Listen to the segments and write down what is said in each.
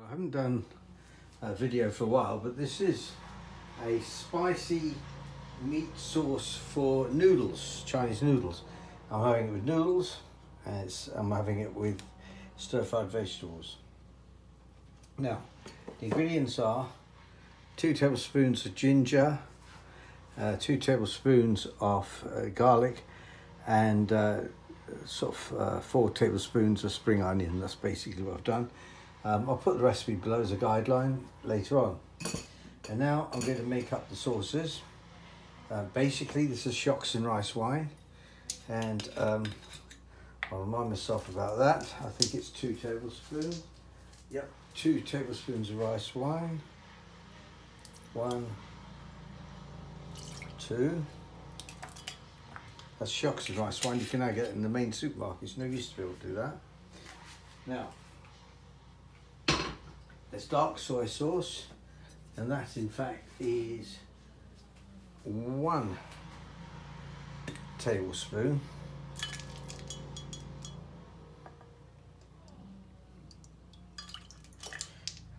I haven't done a video for a while, but this is a spicy meat sauce for noodles, Chinese noodles. I'm having it with noodles, and I'm having it with stir-fried vegetables. Now, the ingredients are 2 tablespoons of ginger, 2 tablespoons of garlic, and 4 tablespoons of spring onion. That's basically what I've done. I'll put the recipe below as a guideline later on. And now I'm going to make up the sauces. Basically, this is hoisin rice wine, and I'll remind myself about that. I think it's 2 tablespoons. Yep, 2 tablespoons of rice wine. 1, 2. That's hoisin rice wine. You can now get it in the main supermarkets. No use to be able to do that. Now, there's dark soy sauce, and that in fact is 1 tablespoon.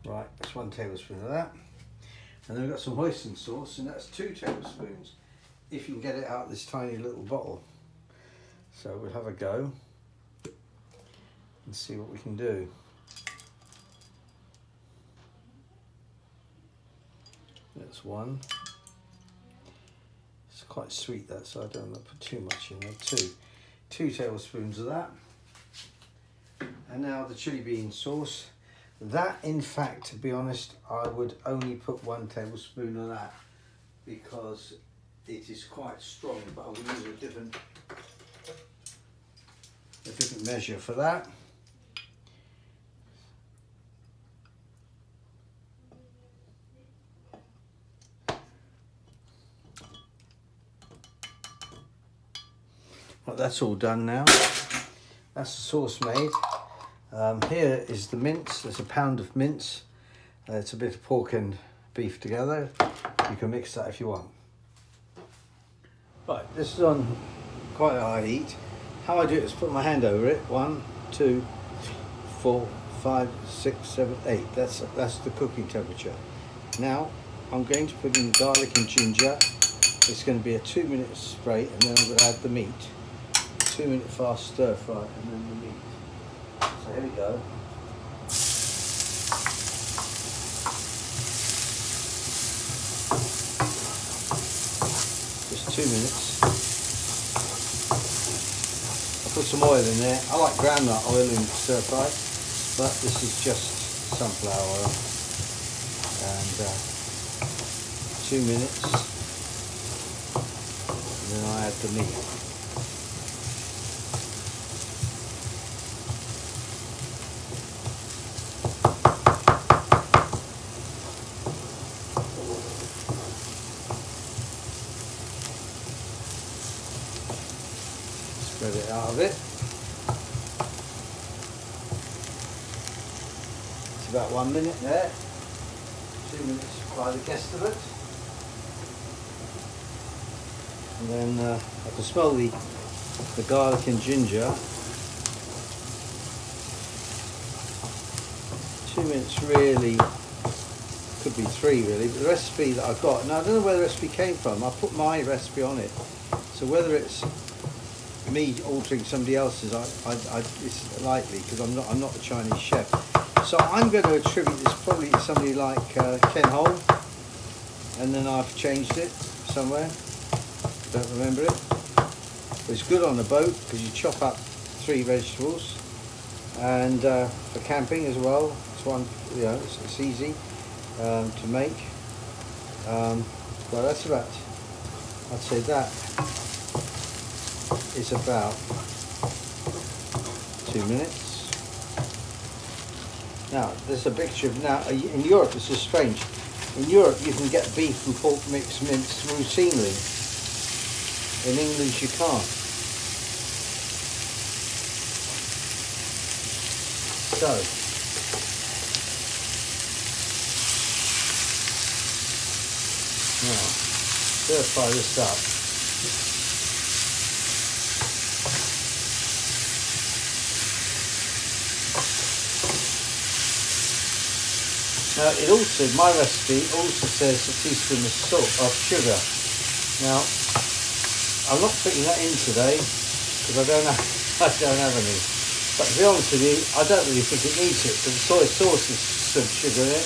Right, that's 1 tablespoon of that. And then we've got some hoisin sauce, and that's 2 tablespoons, if you can get it out of this tiny little bottle. So we'll have a go and see what we can do. That's 1. It's quite sweet, that, so I don't want to put too much in there. 2 tablespoons of that. And now the chili bean sauce. That, in fact, to be honest, I would only put 1 tablespoon of that because it is quite strong, but I will use a different measure for that. Well, that's all done now. That's the sauce made. Here is the mince. There's a pound of mince. It's a bit of pork and beef together. You can mix that if you want. Right, this is on quite a high heat. How I do it is put my hand over it. 1, 2, 4, 5, 6, 7, 8. That's the cooking temperature. Now I'm going to put in garlic and ginger. It's going to be a 2-minute spray, and then I'm going to add the meat. 2-minute fast stir fry, and then the meat. So here we go. Just 2 minutes. I'll put some oil in there. I like groundnut oil in stir fry, but this is just sunflower oil. And 2 minutes. And then I add the meat. Spread it out of it. It's about 1 minute there. 2 minutes by the guest of it. And then I can smell the garlic and ginger. 2 minutes really, could be 3 really, but the recipe that I've got, now I don't know where the recipe came from. I put my recipe on it. So whether it's me altering somebody else's, it's likely, because I'm not a Chinese chef. So I'm going to attribute this probably to somebody like Ken Hole, and then I've changed it somewhere. Don't remember it. But it's good on the boat because you chop up 3 vegetables, and for camping as well. It's one, you know, it's easy to make. Well, that's about, I'd say that is about 2 minutes. Now, there's a picture of, now in Europe this is strange. In Europe you can get beef and pork minced routinely. In England you can't. So, now, stir fry this up. Now it also, my recipe also says a teaspoon of salt, of sugar. Now I'm not putting that in today because I don't have any. But to be honest with you, I don't really think it needs it because the soy sauce has some sugar in it.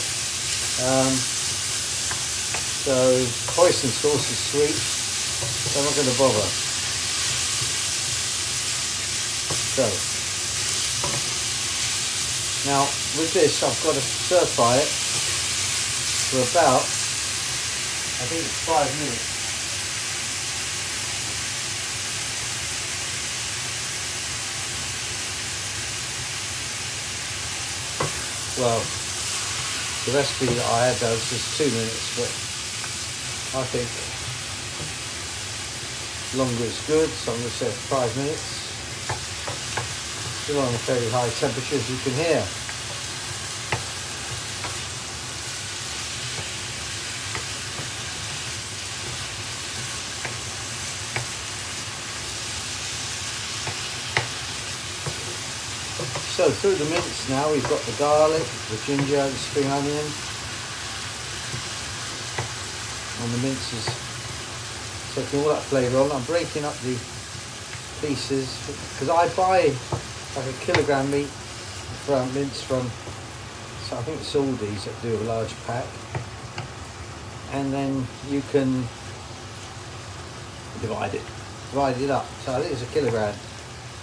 So hoisin sauce is sweet, so I'm not going to bother. So now with this, I've got to stir fry it for about, I think it's 5 minutes. Well, the recipe that I had does just 2 minutes, but I think longer is good, so I'm going to set 5 minutes. Still on a very high temperature, as you can hear. So through the mince now, we've got the garlic, the ginger, the spring onion, and the mince is taking all that flavour on. I'm breaking up the pieces because I buy like a kilogram meat from mince from, so I think it's Aldi's that do a large pack, and then you can divide it up. So I think it's a kilogram.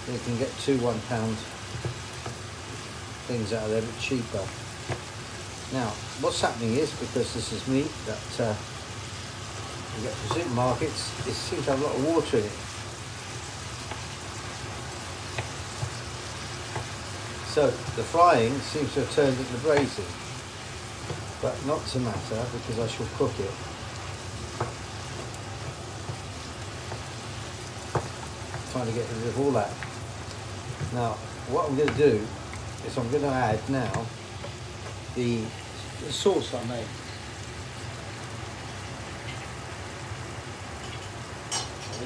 You can get 2 1 pound things out of there, but cheaper. Now what's happening is, because this is meat that you get from supermarkets, it seems to have a lot of water in it. So the frying seems to have turned into braising, but not to matter because I shall cook it. Trying to get rid of all that. Now what I'm going to do is I'm going to add now the sauce I made.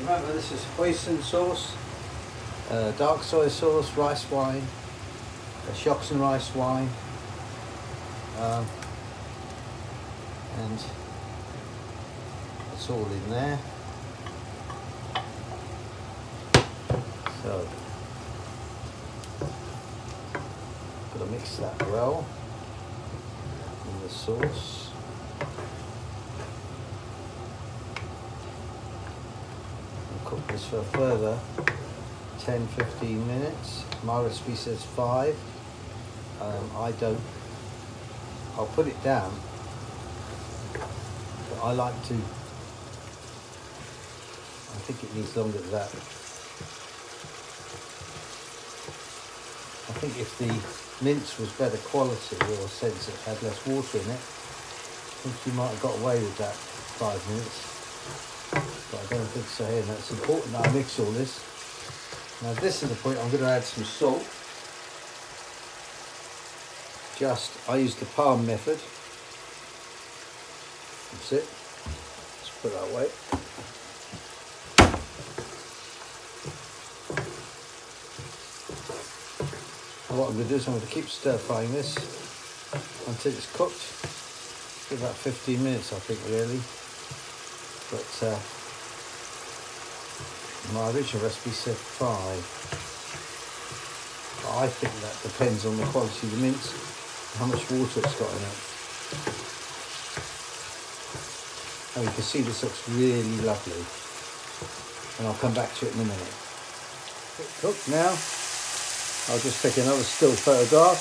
Remember, this is hoisin sauce, dark soy sauce, rice wine, shocks and rice wine, and it's all in there. So got to mix that well in the sauce. And cook this for a further 10-15 minutes. My recipe says 5. I'll put it down, but I like to, I think it needs longer than that. I think if the mince was better quality, or sense it had less water in it, I think you might have got away with that 5 minutes, but I don't think so here. And it's important that I mix all this. Now this is the point, I'm going to add some salt. I use the palm method. That's it. Let's put it that way. And what I'm going to do is I'm going to keep stir frying this until it's cooked. For about 15 minutes, I think, really. But my original recipe said 5. I think that depends on the quality of the mince, how much water it's got in it. And you can see this looks really lovely, and I'll come back to it in a minute. It's cooked now. I'll just take another still photograph.